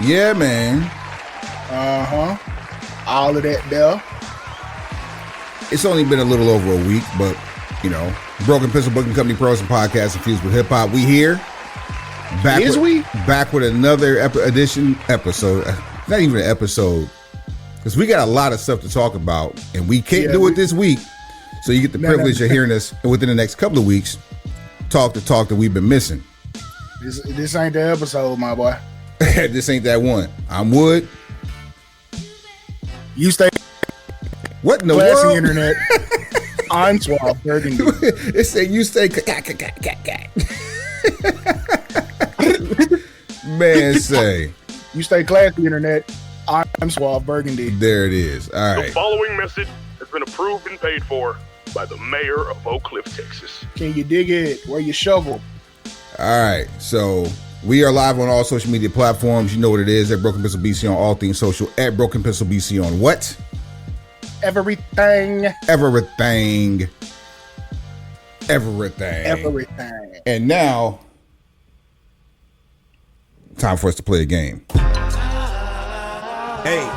Yeah, man. All of that there. It's only been a little over a week, but, you know, Broken Pencil Booking Company Pros and Podcasts infused with hip-hop. We here. Back with another episode. Not even an episode. Because we got a lot of stuff to talk about, and we can't do it this week. So you get the privilege of hearing us within the next couple of weeks. Talk the talk that we've been missing. This ain't the episode, my boy. This ain't that one. I'm Wood. You stay. What in the classy world? Internet. I'm Suave Burgundy. It said you stay. Man, say. You stay classy Internet. I'm Suave Burgundy. There it is. All right. The following message has been approved and paid for by the mayor of Oak Cliff, Texas. Can you dig it? Where you shovel? All right. So we are live on all social media platforms. You know what it is at Broken Pencil BC on all things social. At Broken Pencil BC on what? Everything. And now, time for us to play a game. Hey.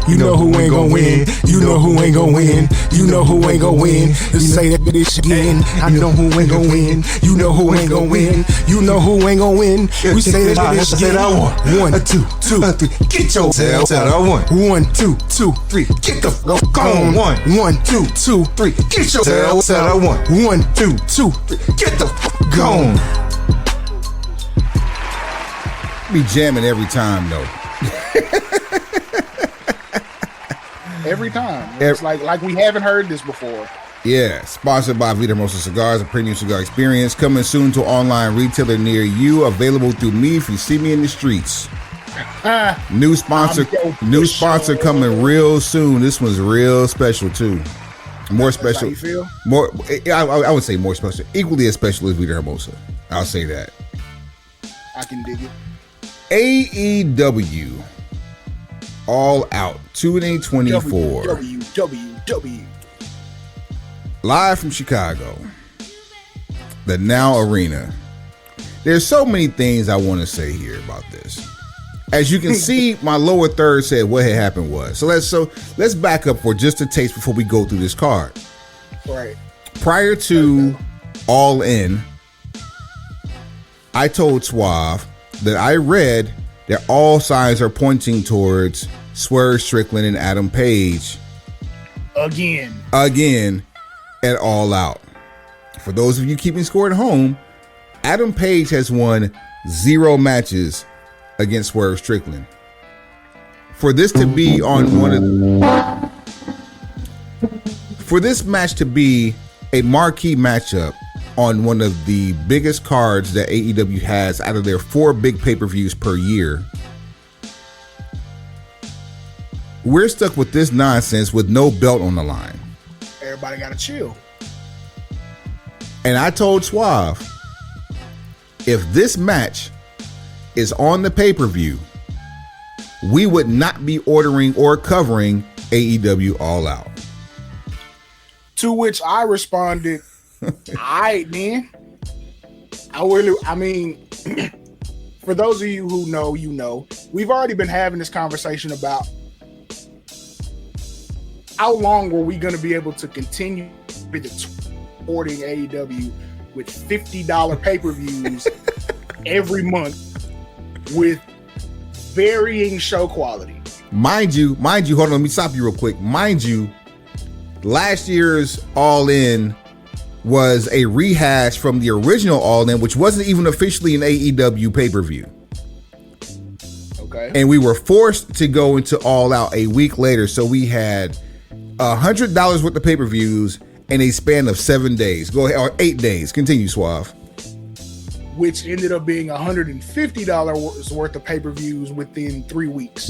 You know who ain't gonna win. You know who ain't gonna win. You know who ain't gonna win. Let's say that bitch again. I know who ain't gonna win. You know who ain't gonna win. You know who ain't gonna win. We say that bitch again. One, two, three. Get your tail. One, two, three. Get the fuck on. One, two, three. Get your tail. One, two, three. Get the fuck on. Be jamming every time though. Every time. It's like we haven't heard this before. Yeah. Sponsored by Vida Hermosa Cigars, a premium cigar experience. Coming soon to online retailer near you. Available through me if you see me in the streets. New sponsor coming real soon. This one's real special too. More special. That's how you feel? More. I would say more special. Equally as special as Vida Hermosa. I'll say that. I can dig it. AEW. All Out 2024. WWW. Live from Chicago. The Now Arena. There's so many things I want to say here about this. As you can see, my lower third said what had happened was. So let's back up for just a taste before we go through this card. Right. Prior to All In, I told Suave that I read that all signs are pointing towards Swerve Strickland and Adam Page Again at All Out. For those of you keeping score at home, Adam Page has won 0 matches against Swerve Strickland. For this to be on for this match to be a marquee matchup on one of the biggest cards that AEW has out of their 4 big pay-per-views per year, we're stuck with this nonsense with no belt on the line. Everybody gotta chill. And I told Suave, if this match is on the pay-per-view, we would not be ordering or covering AEW All Out. To which I responded, all right, man. I mean, for those of you who know, you know, we've already been having this conversation about how long were we going to be able to continue supporting AEW with $50 pay-per-views every month with varying show quality. Mind you, hold on, let me stop you real quick. Mind you, last year's All In was a rehash from the original All In, which wasn't even officially an AEW pay-per-view. Okay. And we were forced to go into All Out a week later, so we had $100 worth of pay-per-views in a span of 7 days. Go ahead, or 8 days. Continue, Suave. Which ended up being $150 worth of pay-per-views within 3 weeks.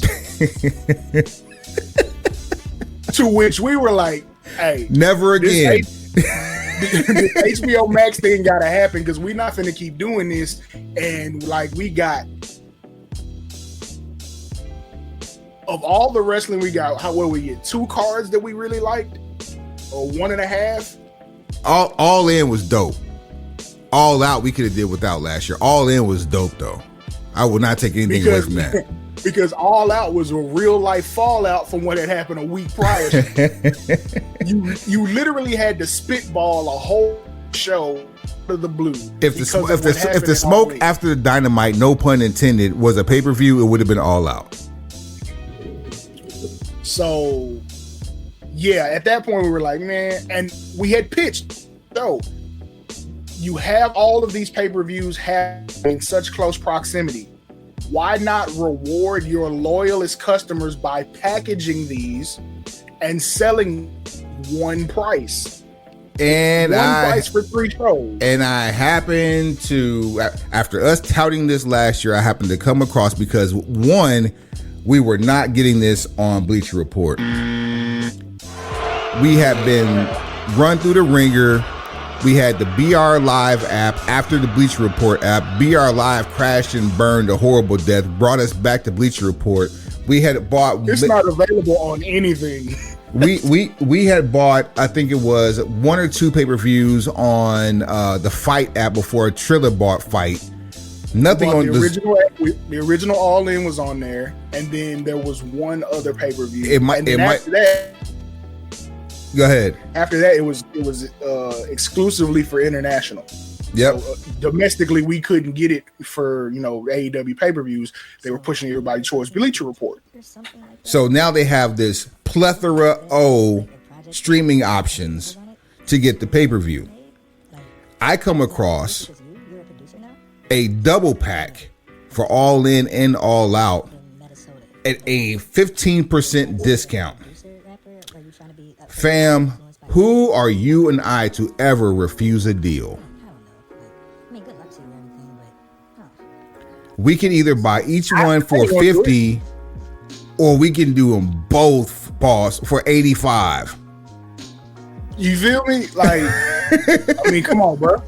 To which we were like, hey, never again. This HBO Max thing gotta happen because we're not gonna keep doing this. And like, we got, of all the wrestling we got, what we get, 2 cards that we really liked, or 1.5. All In was dope. All Out we could have did without last year. All In was dope though. I will not take anything away from that. Because All Out was a real life fallout from what had happened a week prior. you literally had to spitball a whole show out of the blue. If the smoke after the Dynamite, no pun intended, was a pay-per-view, it would have been All Out. So yeah, at that point we were like, man, and we had pitched, so you have all of these pay-per-views in such close proximity. Why not reward your loyalist customers by packaging these and selling one price? And one price for 3 shows. And I happened to, after us touting this last year, I happened to come across, because one, we were not getting this on Bleacher Report. We had been run through the ringer. We had the BR Live app after the Bleacher Report app. BR Live crashed and burned a horrible death, brought us back to Bleacher Report. We had bought. It's not available on anything. We had bought, I think it was 1 or 2 pay-per-views on the Fight app before Triller bought Fight. Nothing on the original All In was on there, and then there was one other pay-per-view. After that, go ahead. After that, it was exclusively for international. Yep. So, domestically, we couldn't get it for AEW pay-per-views. They were pushing everybody towards Bleacher Report. So now they have this plethora of streaming options to get the pay-per-view. I come across a double pack for All In and All Out at a 15% discount. Fam, who are you and I to ever refuse a deal? We can either buy each one for $50, or we can do them both, boss, for $85. You feel me? Like, I mean, come on, bro.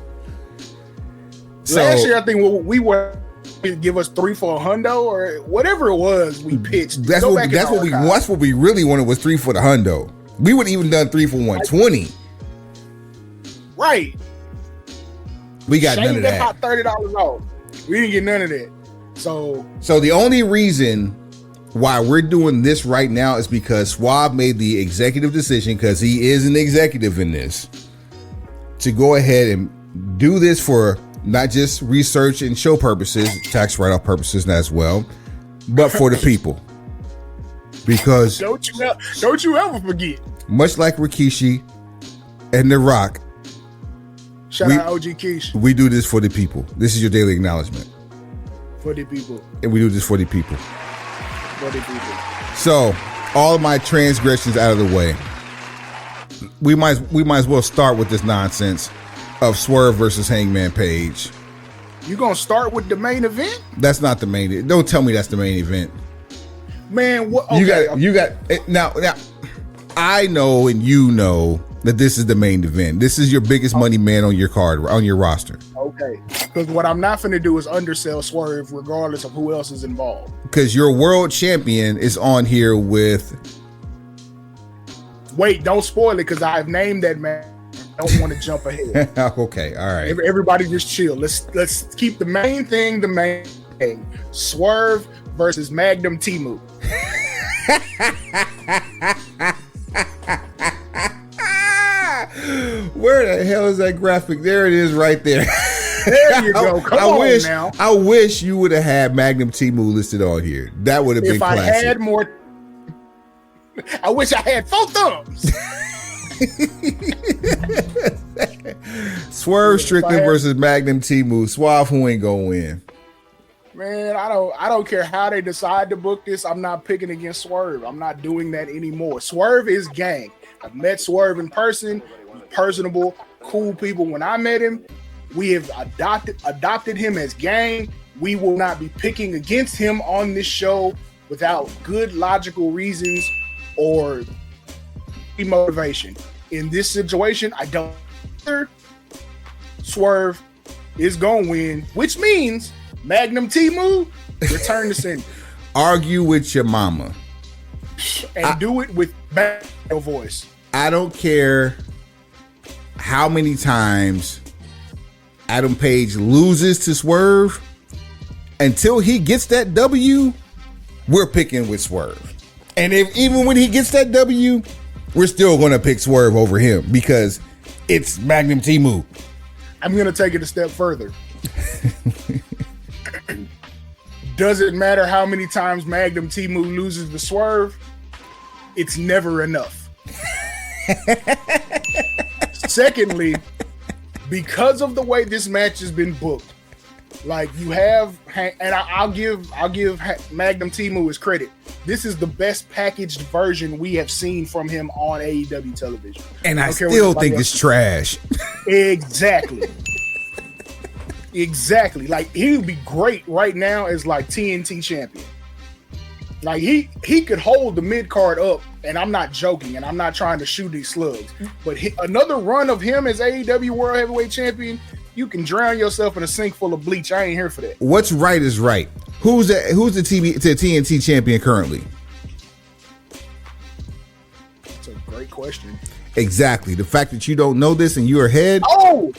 So, last year, I think we were give us 3 for $100 or whatever it was. We pitched. That's what we really wanted, was 3 for the $100. We would even done 3 for $120. Right. We got none of that. Hot $30 off. We didn't get none of that. So the only reason why we're doing this right now is because Swab made the executive decision, because he is an executive in this, to go ahead and do this for not just research and show purposes, tax write-off purposes as well, but for the people. Because don't you ever forget. Much like Rikishi and The Rock, shout out OG Keish. We do this for the people. This is your daily acknowledgement. For the people. And we do this for the people. For the people. So, all of my transgressions out of the way. We might as well start with this nonsense of Swerve versus Hangman Page. You gonna start with the main event? That's not the main. Don't tell me that's the main event. Man, what? Okay. You got now. I know, and you know, that this is the main event. This is your biggest money man on your card, on your roster. Okay, because what I'm not finna do is undersell Swerve, regardless of who else is involved. Because your world champion is on here with. Wait, don't spoil it, because I've named that man. I don't want to jump ahead. Okay, all right. Everybody just chill. Let's keep the main thing the main thing. Swerve versus Magnum Timu. Where the hell is that graphic? There it is, right there. There you go. Come on now. I wish you would have had Magnum Timu listed on here. That would have been classic. If I had more, I wish I had 4 thumbs. Swerve Strickland versus Magnum Timu. Suave, who ain't gonna win? Man, I don't care how they decide to book this. I'm not picking against Swerve. I'm not doing that anymore. Swerve is gang. I've met Swerve in person. He's personable, cool people. When I met him, we have adopted him as gang. We will not be picking against him on this show without good logical reasons or motivation. In this situation, I don't. Swerve is gonna win, which means Magnum Timu return to sender. Argue with your mama and do it with bad voice. I don't care how many times Adam Page loses to Swerve. until he gets that W, we're picking with Swerve. And even when he gets that W, we're still going to pick Swerve over him because it's Magnum Timu. I'm going to take it a step further. Does it matter how many times Magnum Timu loses the Swerve? It's never enough. Secondly, because of the way this match has been booked, like you have, and I'll give Magnum Timu his credit. This is the best packaged version we have seen from him on AEW television. And I still think it's trash. Exactly. Exactly. Like he would be great right now as like TNT champion. Like he could hold the mid card up, and I'm not joking, and I'm not trying to shoot these slugs. But another run of him as AEW World Heavyweight Champion, you can drown yourself in a sink full of bleach. I ain't here for that. What's right is right. Who's the TNT champion currently? That's a great question. Exactly. The fact that you don't know this and you're ahead. Oh.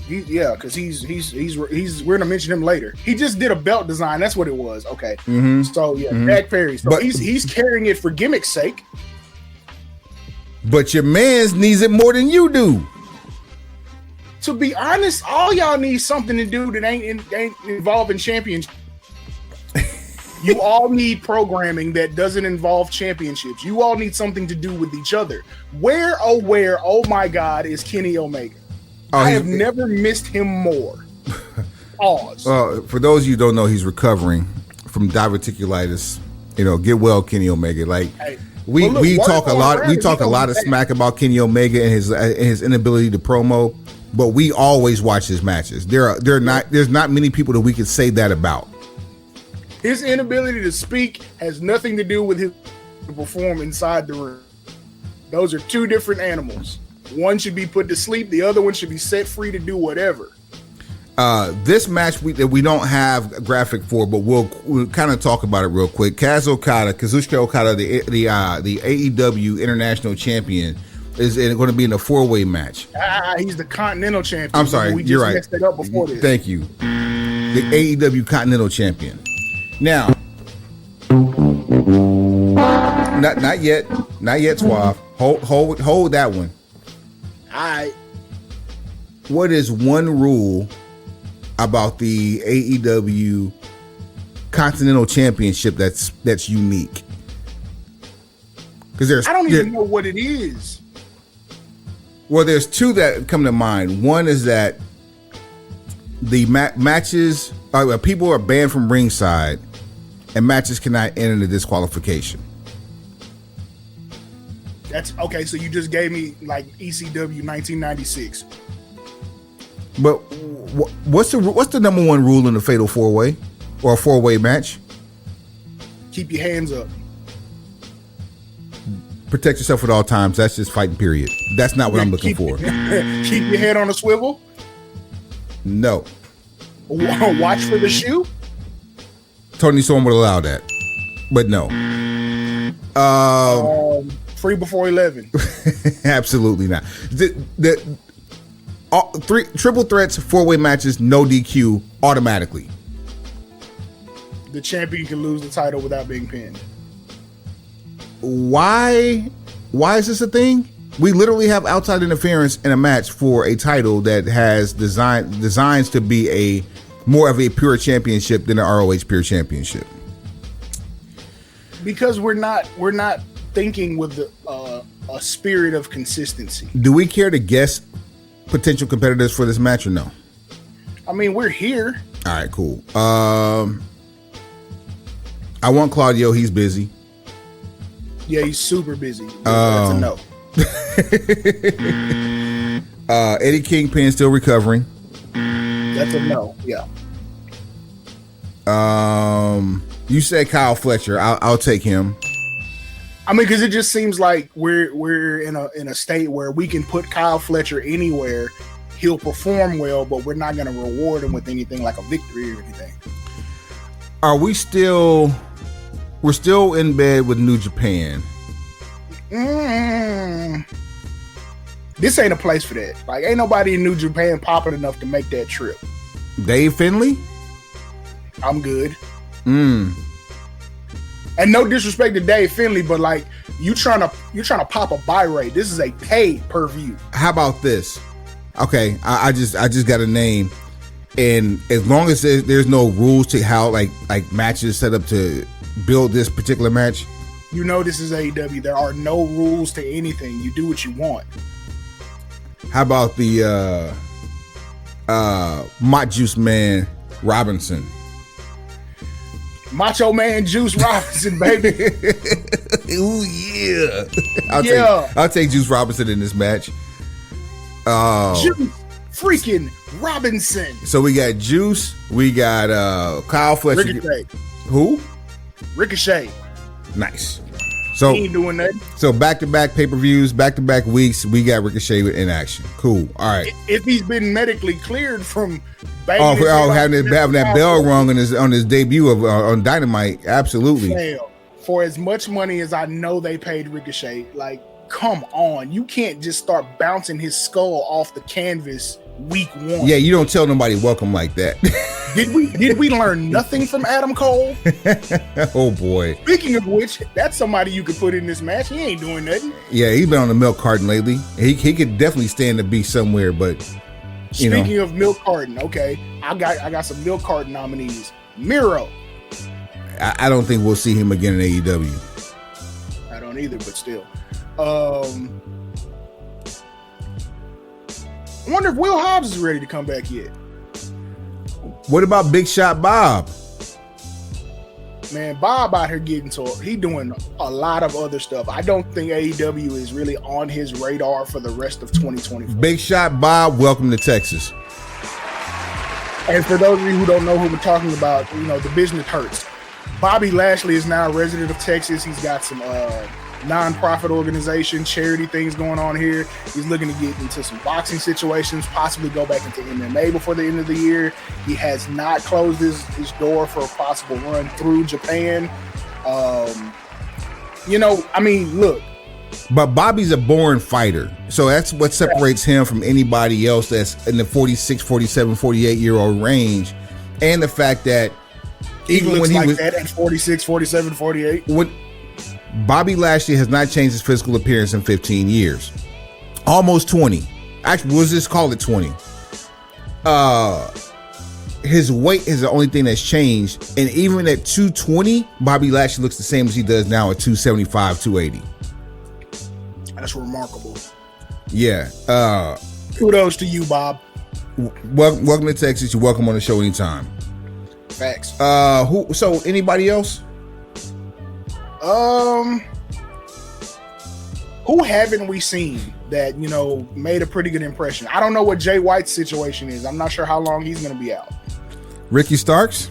Because we're gonna mention him later. He just did a belt design. That's what it was. Okay. Mm-hmm. So Jack Perry. So he's carrying it for gimmick's sake. But your man's needs it more than you do. To be honest, all y'all need something to do that ain't involving championships. You all need programming that doesn't involve championships. You all need something to do with each other. Where, oh my God, is Kenny Omega? I have never missed him more. Pause. For those of you who don't know, he's recovering from diverticulitis. Get well, Kenny Omega. Like we talk a lot. We talk a lot of smack about Kenny Omega and his inability to promo, but we always watch his matches. There's not many people that we could say that about. His inability to speak has nothing to do with his to perform inside the ring. Those are two different animals. One should be put to sleep. The other one should be set free to do whatever. This match we don't have a graphic for, but we'll kind of talk about it real quick. Kazuchika Okada, the AEW International Champion, is going to be in a 4-way match. He's the Continental Champion. I'm sorry, we you're just right. Messed it up before this. Thank you. The AEW Continental Champion. Now, not yet, Suave. Hold that one. What is one rule about the AEW Continental Championship that's unique? Because I don't even know what it is. Well, there's two that come to mind. One is that the matches, people are banned from ringside, and matches cannot end in a disqualification. That's okay. So you just gave me like ECW 1996. But what's the number one rule in a fatal 4-way or a 4-way match? Keep your hands up. Protect yourself at all times. That's just fighting, period. That's not what I'm looking for. Keep your head on a swivel. No. Watch for the shoe. Tony Storm would allow that, but no. Free before 11. Absolutely not. Triple threats, 4-way matches, no DQ automatically. The champion can lose the title without being pinned. Why is this a thing? We literally have outside interference in a match for a title that has designs to be a more of a pure championship than an ROH pure championship. Because we're not thinking with a spirit of consistency. Do we care to guess potential competitors for this match or no? I mean, we're here. All right, cool. I want Claudio. He's busy. Yeah, he's super busy. That's a no. Eddie Kingpin still recovering. That's a no. Yeah. You said Kyle Fletcher. I'll take him. I mean, because it just seems like we're in a state where we can put Kyle Fletcher anywhere. He'll perform well, but we're not going to reward him with anything like a victory or anything. Are we still? We're still in bed with New Japan. This ain't a place for that. Like, ain't nobody in New Japan popping enough to make that trip. Dave Finlay? I'm good. Mm. And no disrespect to Dave Finley, but like you're trying to pop a buy rate. This is a pay per view. How about this? Okay, I just got a name, and as long as there's no rules to how like matches set up to build this particular match, you know this is AEW. There are no rules to anything. You do what you want. How about the Mott Juice Man Robinson? Macho Man Juice Robinson, baby. Ooh yeah. I'll take Juice Robinson in this match. Juice freaking Robinson. So we got Juice, we got Kyle Fletcher. Ricochet. Who? Ricochet. Nice. So he ain't doing that. So back-to-back pay-per-views, back-to-back weeks, we got Ricochet in action. Cool. All right. If he's been medically cleared from having that bell rung on his debut on Dynamite, absolutely. For as much money as I know they paid Ricochet, like, come on, you can't just start bouncing his skull off the canvas week one. Yeah, you don't tell nobody welcome like that. Did we learn nothing from Adam Cole? Oh boy. Speaking of which, that's somebody you could put in this match. He ain't doing nothing. Yeah, he's been on the milk carton lately. He could definitely stand to be somewhere, but Speaking of milk carton, okay, I got some milk carton nominees. Miro. I don't think we'll see him again in AEW. I don't either, but still. I wonder if Will Hobbs is ready to come back yet. What about Big Shot Bob? Man, Bob out here he doing a lot of other stuff. I don't think AEW is really on his radar for the rest of 2024. Big Shot Bob, welcome to Texas. And for those of you who don't know who we're talking about, the business hurts. Bobby Lashley is now a resident of Texas. He's got some non-profit organization, charity things going on here. He's looking to get into some boxing situations, possibly go back into MMA before the end of the year. He has not closed his door for a possible run through Japan. Look. But Bobby's a born fighter. So that's what separates him from anybody else that's in the 46, 47, 48-year-old range. And the fact that even when he was that at 46, 47, 48. Bobby Lashley has not changed his physical appearance in 15 years. Almost 20. Actually, we'll just call it 20. His weight is the only thing that's changed. And even at 220, Bobby Lashley looks the same as he does now at 275, 280. That's remarkable. Yeah. Kudos to you, Bob. Welcome to Texas. You're welcome on the show anytime. Facts. So anybody else? Who haven't we seen that, made a pretty good impression? I don't know what Jay White's situation is. I'm not sure how long he's going to be out. Ricky Starks?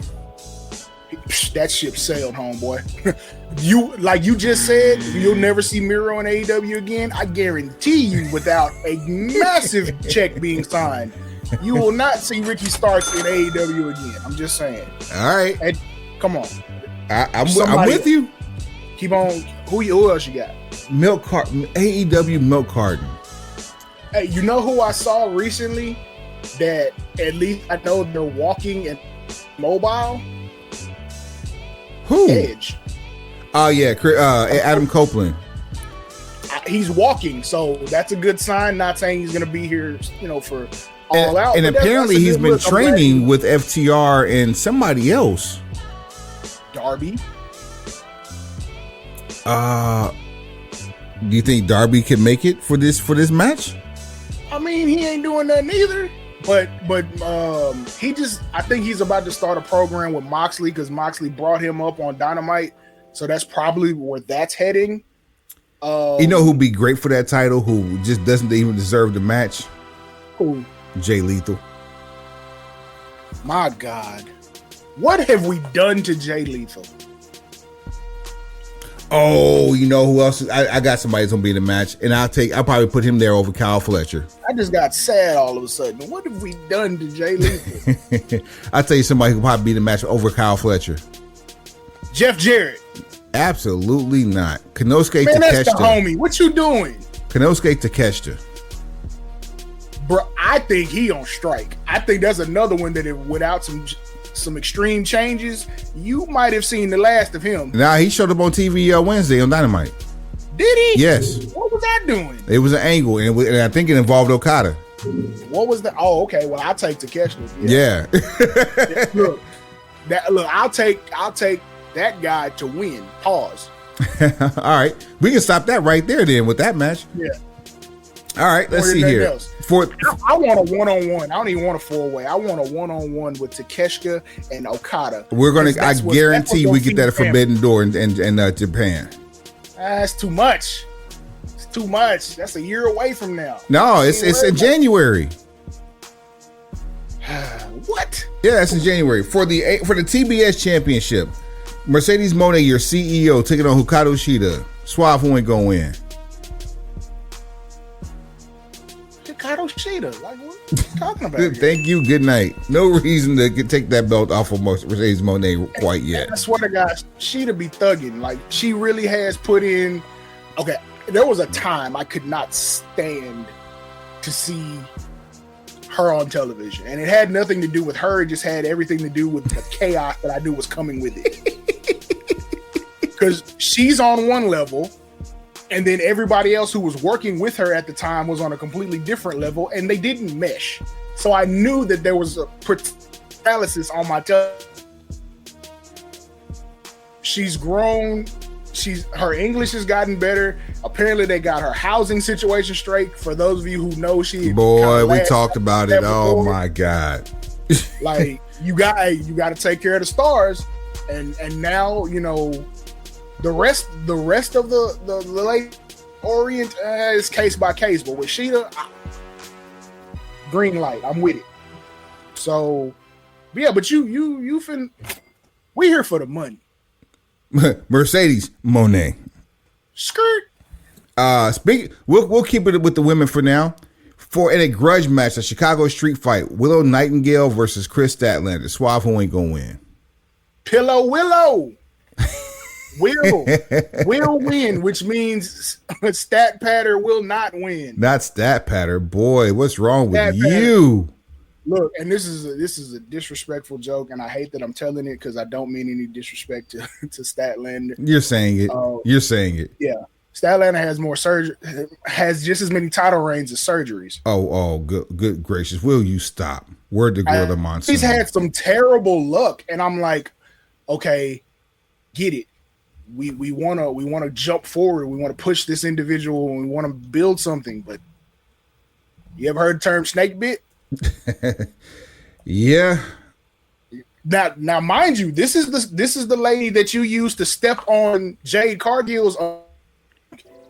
That ship sailed, homeboy. You just said, you'll never see Miro in AEW again. I guarantee you, without a massive check being signed, you will not see Ricky Starks in AEW again. I'm just saying. All right. Hey, come on. I'm with you. Keep on. Who else you got? Milk carton. AEW milk carton. Hey, you know who I saw recently that at least I know they're walking and mobile? Who? Edge. Oh, yeah. Adam Copeland. He's walking, so that's a good sign. Not saying he's going to be here, for all out. And apparently he's been training with FTR and somebody else. Darby. Do you think Darby can make it for this match? I mean, he ain't doing nothing either. But I think he's about to start a program with Moxley because Moxley brought him up on Dynamite. So that's probably where that's heading. Who'd be great for that title, who just doesn't even deserve the match? Who? Jay Lethal. My God. What have we done to Jay Lethal? Oh, you know who else? I got somebody that's gonna be in the match, and I'll probably put him there over Kyle Fletcher. I just got sad all of a sudden. What have we done to Jay Lethal? I'll tell you somebody who probably be in the match over Kyle Fletcher. Jeff Jarrett. Absolutely not. Konosuke Man, Takeshita. That's the homie. What you doing? Konosuke Takeshita. Bro, I think he on strike. I think that's another one that without some some extreme changes, you might have seen the last of him. Nah, he showed up on TV Wednesday on Dynamite. Did he? Yes. What was that doing? It was an angle, and I think it involved Okada. What was that? Oh, okay. Well, I'll take Takeshita. Yeah. Look, I'll take that guy to win. Pause. All right, we can stop that right there then with that match. Yeah. All right, let's see here. I want a one-on-one. I don't even want a four-way. I want a one-on-one with Takeshita and Okada. I guarantee we get that at Forbidden Door in Japan. That's too much. It's too much. That's a year away from now. No, it's in January. What? Yeah, that's in January for the TBS Championship. Mercedes Moné, your CEO, taking on Hikaru Shida. Suave who ain't gonna win. Hikaru Shida, like what are you talking about? Thank you. Good night. No reason to take that belt off of Mercedes Moné quite yet. I swear to God, Shida be thugging. Like she really has put in. Okay, there was a time I could not stand to see her on television, and it had nothing to do with her. It just had everything to do with the chaos that I knew was coming with it. Because she's on one level, and then everybody else who was working with her at the time was on a completely different level, and they didn't mesh. So I knew that there was a paralysis on my television. She's grown. Her English has gotten better. Apparently, they got her housing situation straight. For those of you who know, we talked about it. Oh my God! Like you got to take care of the stars, and now the rest of the late Orient is case by case. But with Shida, green light. I'm with it. So yeah, but we here for the money. Mercedes Moné. Skirt. We'll keep it with the women for now. In a grudge match, a Chicago street fight, Willow Nightingale versus Chris Statlander. Suave who ain't gonna win. Willow will win, which means Stat Patter will not win. Not Stat Patter, boy. What's wrong with you? Look, and this is a disrespectful joke, and I hate that I'm telling it because I don't mean any disrespect to Statlander. You're saying it. You're saying it. Yeah, Statlander has just as many title reigns as surgeries. Oh, good gracious! Will you stop? Word to girl the monster. He's had some terrible luck, and I'm like, okay, get it. We want to jump forward. We want to push this individual, and we want to build something. But you ever heard the term snake bit? Yeah. Now, mind you, this is the lady that you used to step on Jade Cargill's,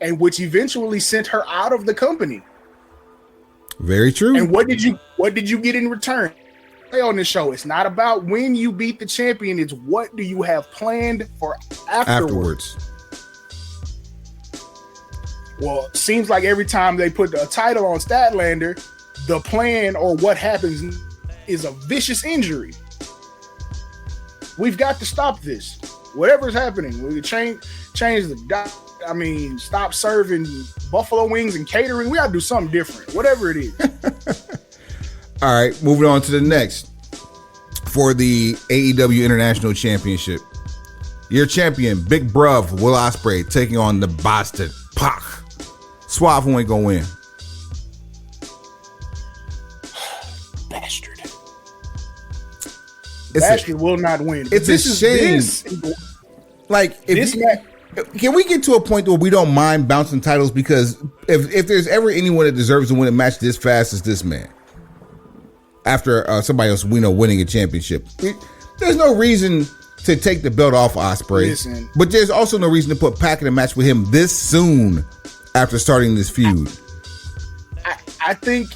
and which eventually sent her out of the company. Very true. And what did you get in return? On this show, it's not about when you beat the champion; it's what do you have planned for afterwards. Well, it seems like every time they put a title on Statlander, the plan or what happens is a vicious injury. We've got to stop this. Whatever's happening, we change the. Stop serving buffalo wings and catering. We got to do something different. Whatever it is. All right, moving on to the next for the AEW International Championship. Your champion, Big Bruv Will Ospreay, taking on the Bastard Pac. Suave who ain't gonna win. Bastard. Bastard will not win. It's a shame. Can we get to a point where we don't mind bouncing titles? Because if there's ever anyone that deserves to win a match this fast as this man, after somebody else winning a championship, there's no reason to take the belt off Ospreay. Listen, but there's also no reason to put Pac in a match with him this soon after starting this feud. I think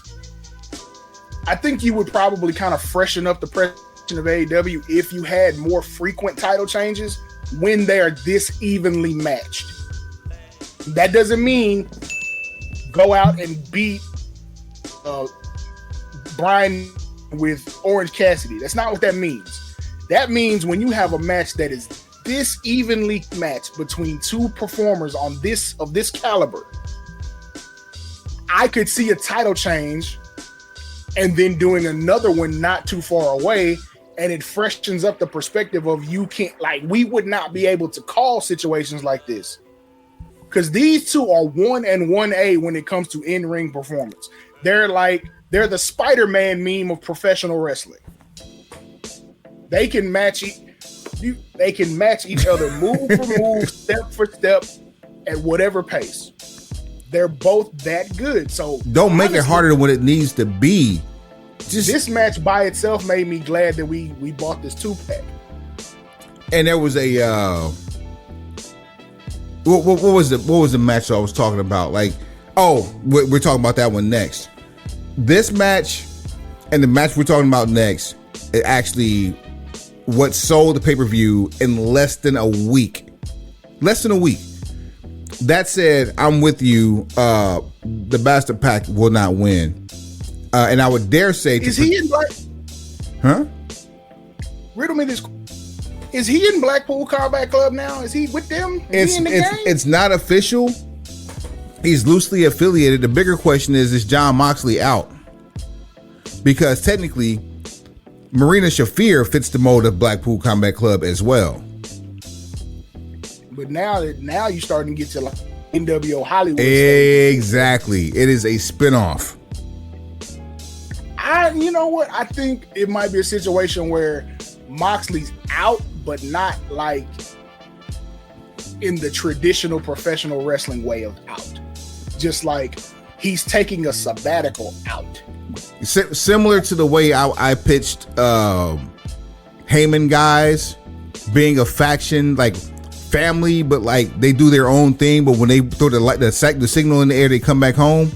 you would probably kind of freshen up the presentation of AEW if you had more frequent title changes when they are this evenly matched. That doesn't mean go out and beat Brian with Orange Cassidy. That's not what that means. That means when you have a match that is this evenly matched between two performers of this caliber, I could see a title change and then doing another one not too far away and it freshens up the perspective of you can't, like, we would not be able to call situations like this because these two are 1 and 1A when it comes to in-ring performance. They're the Spider-Man meme of professional wrestling. They can match each other move for move, step for step, at whatever pace. They're both that good. So don't make it harder than what it needs to be. This match by itself made me glad that we bought this 2-pack. And there was a what was the match I was talking about? Like, we're talking about that one next. This match and the match we're talking about next, it actually what sold the pay-per-view in less than a week. That said, I'm with you. The Bastard Pack will not win. And I would dare say, is he in Black? Huh? Riddle me this. Is he in Blackpool Combat Club now? Is he with them? Is he in the game? It's not official. He's loosely affiliated. The bigger question is John Moxley out? Because technically, Marina Shafir fits the mold of Blackpool Combat Club as well. But now you're starting to get to like NWO Hollywood. Exactly. It is a spinoff. You know what? I think it might be a situation where Moxley's out, but not like in the traditional professional wrestling way of out. Just like he's taking a sabbatical out. Similar to the way I pitched Heyman guys being a faction, like family, but like they do their own thing. But when they throw the signal in the air, they come back home.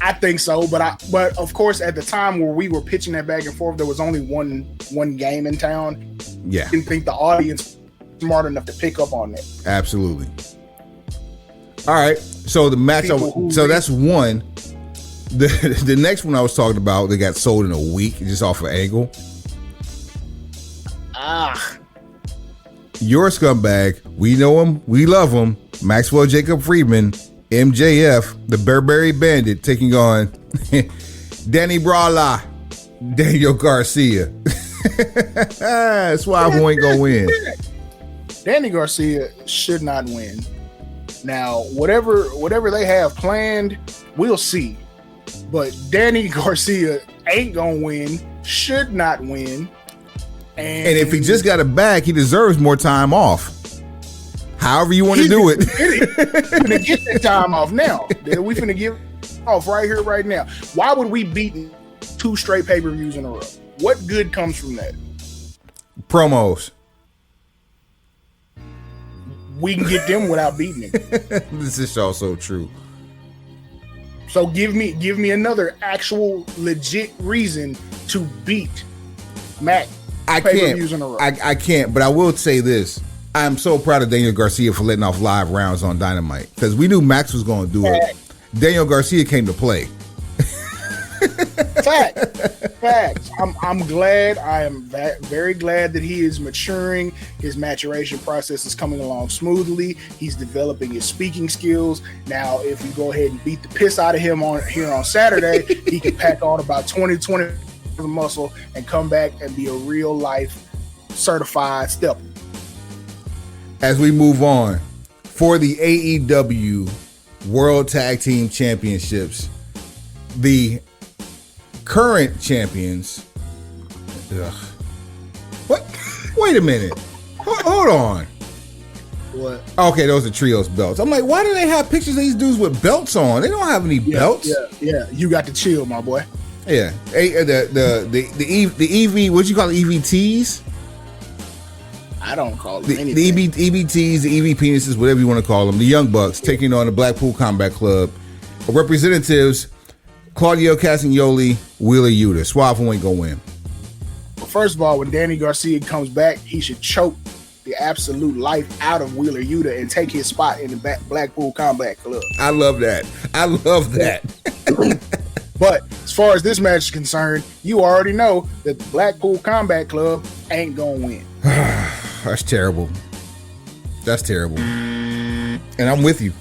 I think so, but of course, at the time where we were pitching that back and forth, there was only one game in town. Yeah, I didn't think the audience was smart enough to pick up on that. Absolutely. All right, so the match. So that's one. The next one I was talking about, they got sold in a week, just off of Angle. You're a scumbag. We know him. We love him. Maxwell Jacob Friedman. MJF, the Burberry Bandit, taking on Danny Brawler, Daniel Garcia. Suave ain't gonna win. Danny Garcia should not win. Now, whatever they have planned, we'll see. But Danny Garcia ain't gonna win, should not win. And if he just got it back, he deserves more time off. However you want to do it. We're gonna get that time off now. We finna give off right here, right now. Why would we beat 2 straight pay-per-views in a row? What good comes from that? Promos. We can get them without beating it. This is also true. So give me another actual legit reason to beat Matt. I can't. In a row. I can't, but I will say this. I'm so proud of Daniel Garcia for letting off live rounds on Dynamite because we knew Max was going to do it. Daniel Garcia came to play. Facts. I'm glad. I am very glad that he is maturing. His maturation process is coming along smoothly. He's developing his speaking skills. Now, if you go ahead and beat the piss out of him here on Saturday, he can pack on about 20 of muscle and come back and be a real life certified stepper. As we move on, for the AEW World Tag Team Championships, the current champions. What? Wait a minute. Hold on. What? Okay, those are trios belts. I'm like, why do they have pictures of these dudes with belts on? They don't have any belts. Yeah. You got to chill, my boy. Yeah. The EV. What you call it? EVTs. I don't call them anything. The EBTs, the EV penises, whatever you want to call them, the Young Bucks taking on the Blackpool Combat Club. Representatives Claudio Castagnoli, Wheeler Yuta. Suave ain't gonna win. Well, first of all, when Danny Garcia comes back, he should choke the absolute life out of Wheeler Yuta and take his spot in the Blackpool Combat Club. I love that. But as far as this match is concerned, you already know that the Blackpool Combat Club ain't gonna win. That's terrible. And I'm with you.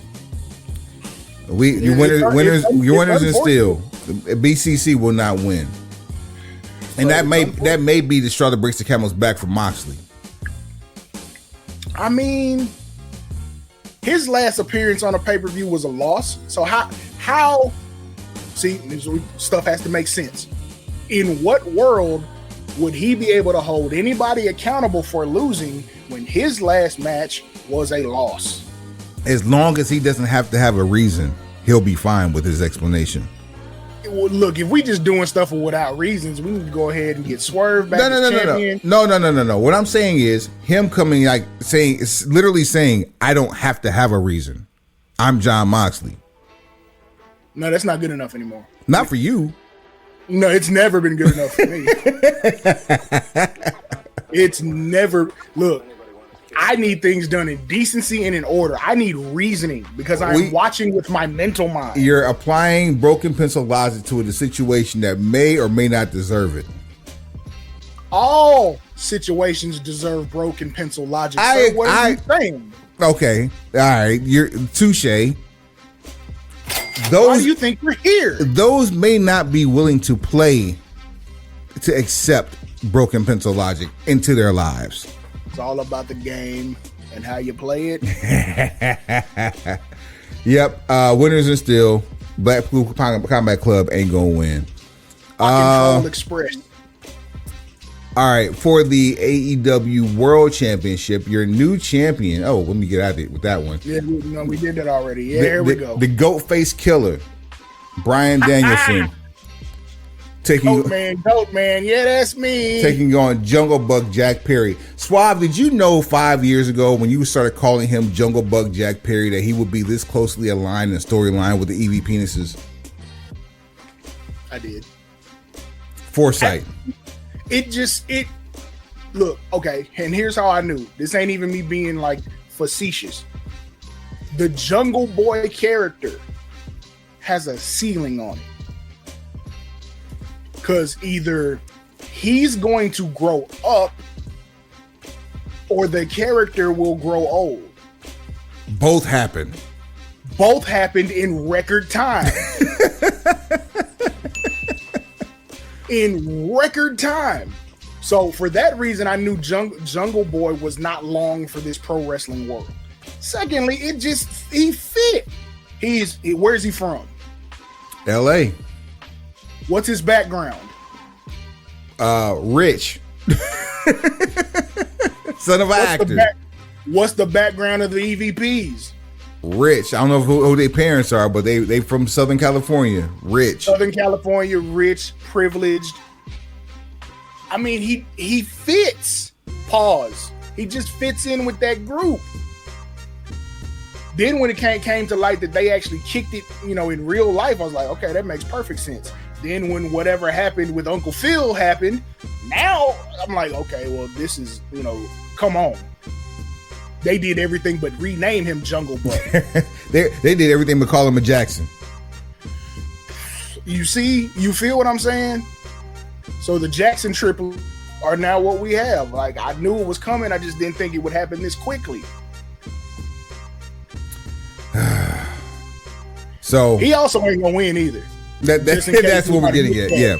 Your winners and steel. BCC will not win. And that may be the straw that breaks the camel's back for Moxley. I mean, his last appearance on a pay-per-view was a loss. So how see, stuff has to make sense. In what world would he be able to hold anybody accountable for losing when his last match was a loss? As long as he doesn't have to have a reason, he'll be fine with his explanation. Well, look, if we just doing stuff without reasons, we need to go ahead and get Swerve back as champion. No. What I'm saying is him coming literally saying, I don't have to have a reason. I'm John Moxley. No, that's not good enough anymore. Not for you. No, it's never been good enough for me. It's never. Look, I need things done in decency and in order. I need reasoning because I'm watching with my mental mind. You're applying broken pencil logic to a situation that may or may not deserve it. All situations deserve broken pencil logic. So what are you saying? Okay, all right, you're touche. Why do you think we're here? Those may not be willing to accept broken pencil logic into their lives. It's all about the game and how you play it. Yep. Winners and still Blackpool Combat Club ain't gonna win. Control Express. All right, for the AEW World Championship, your new champion. Oh, let me get out of it with that one. Yeah, we did that already. Yeah, here we go. The goat face killer, Bryan Danielson. Goat man. Yeah, that's me. Taking on Jungle Bug Jack Perry. Suave, did you know 5 years ago when you started calling him Jungle Bug Jack Perry that he would be this closely aligned in storyline with the EV penises? I did. Foresight. Look, okay, and here's how I knew. This ain't even me being like facetious. The Jungle Boy character has a ceiling on it. Because either he's going to grow up or the character will grow old. Both happened. Both happened in record time. In record time. So for that reason, I knew Jungle Boy was not long for this pro wrestling world. Secondly, he fit. Where's he from? LA. What's his background? Rich. Son of an actor. What's the background of the EVPs? Rich. I don't know who their parents are, but they from Southern California. Rich. Southern California, rich, privileged. I mean, he fits. Pause. He just fits in with that group. Then when it came to light that they actually kicked it, in real life, I was like, okay, that makes perfect sense. Then when whatever happened with Uncle Phil happened, now I'm like, okay, well, this is, come on. They did everything but rename him Jungle Boy. they did everything but call him a Jackson. You feel what I'm saying? So the Jackson triplets are now what we have. Like, I knew it was coming. I just didn't think it would happen this quickly. So he also ain't gonna win either. That's what we're getting at. Yeah.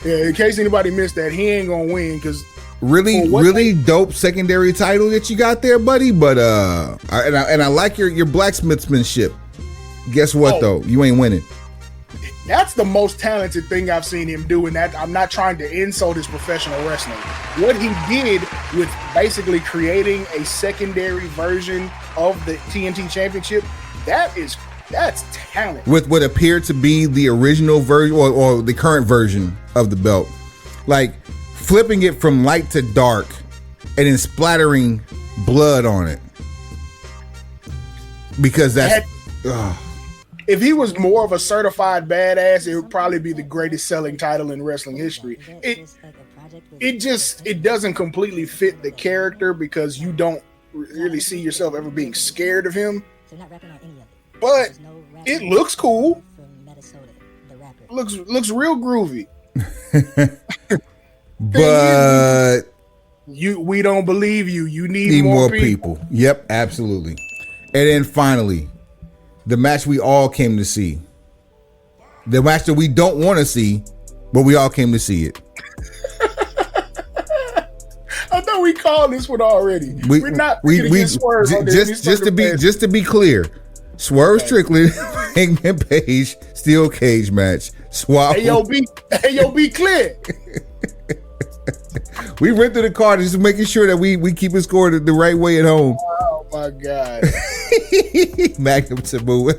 In case anybody missed that, he ain't gonna win because really dope secondary title that you got there, buddy. But I like your blacksmithsmanship. Guess what though? You ain't winning. That's the most talented thing I've seen him do, and that I'm not trying to insult his professional wrestling. What he did with basically creating a secondary version of the TNT Championship, that's talent. With what appeared to be the original version or the current version of the belt. Like flipping it from light to dark and then splattering blood on it. Because that's... If he was more of a certified badass, it would probably be the greatest selling title in wrestling history. It doesn't completely fit the character because you don't really see yourself ever being scared of him. But it looks cool. Looks real groovy. But we don't believe you. You need more people. Yep, absolutely. And then finally, the match we all came to see. The match that we don't want to see, but we all came to see it. we call this one already? We're not Swerve just to be clear. Swerve Strickland, Hangman Page, steel cage match. Swap. Hey yo, be clear. We went through the card just making sure that we keep it scored the right way at home. Oh my God. Magnum Taboo.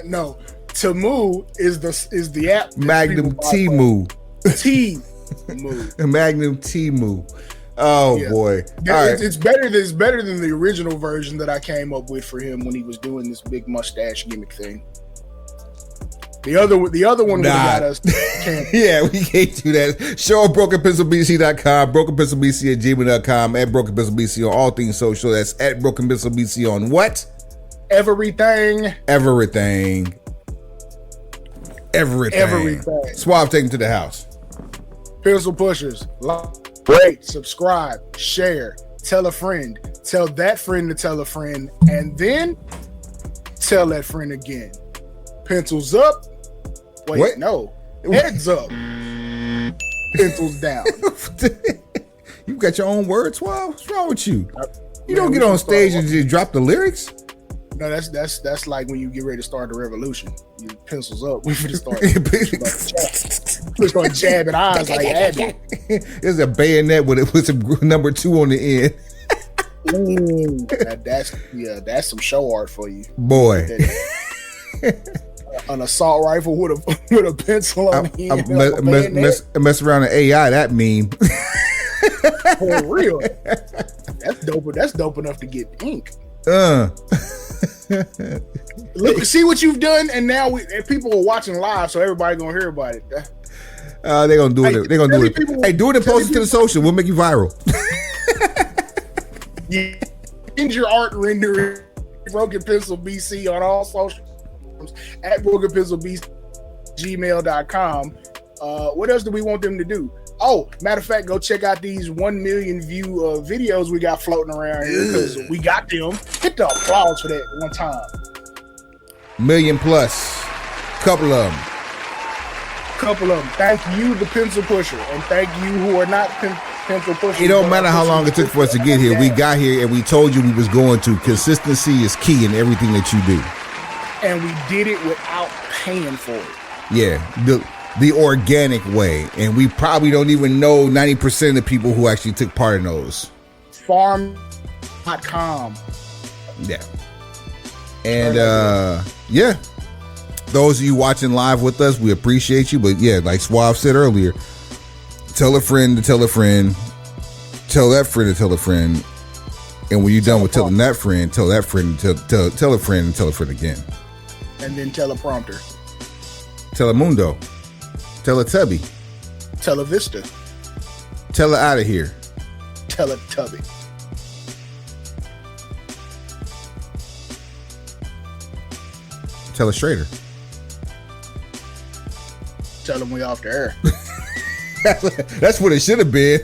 No. Tamu is the app. Magnum Timu. Timu. Magnum Timu. Oh yeah. Boy! It's better than the original version that I came up with for him when he was doing this big mustache gimmick thing. The other one would have got us. Yeah, we can't do that. Show at BrokenPencilBC.com, BrokenPencilBC@gmail.com, at BrokenPencilBC on all things social. That's at BrokenPencilBC on what? Everything. Suave, take him to the house. Pencil pushers. Rate, subscribe, share, tell a friend, tell that friend to tell a friend, and then tell that friend again. Pencils up. Wait, what? No. Heads up. Pencils down. You got your own words, Suave? What's wrong with you? You don't get on stage and just drop the lyrics? No, that's like when you get ready to start the revolution. You pencils up. We finna start jabbing eyes like Abby. There's a bayonet with some number 2 on the end. Ooh, that's some show art for you, boy. An assault rifle with a pencil on the end. Mess around the AI that meme. For real. That's dope. That's dope enough to get ink. Look, see what you've done, and now people are watching live, so everybody gonna hear about it. They're gonna do it. They're gonna do it. Hey, do it and post it to the social. We'll make you viral. Yeah, your art rendering Broken Pencil BC on all social at Broken Pencil BC gmail.com. What else do we want them to do? Oh, matter of fact, go check out these 1 million view videos we got floating around here because we got them. Hit the applause for that one time. 1 million plus. Couple of them. Thank you, the pencil pusher, and thank you who are not pencil pushers. It don't matter how long it took for us to get here. We got here and we told you we was going to. Consistency is key in everything that you do. And we did it without paying for it. Yeah, the organic way, and we probably don't even know 90% of the people who actually took part in those. Farm.com. Yeah. And yeah, those of you watching live with us, we appreciate you. But yeah, like Suave said earlier, tell a friend to tell a friend, tell that friend to tell a friend, and when you're done with telling that friend, tell that friend to tell a friend and tell a friend again. And then teleprompter. Telemundo. Teletubby. Televista. Tell her out of here. Teletubby. Tell her straighter. Tell them we off the air. That's what it should have been.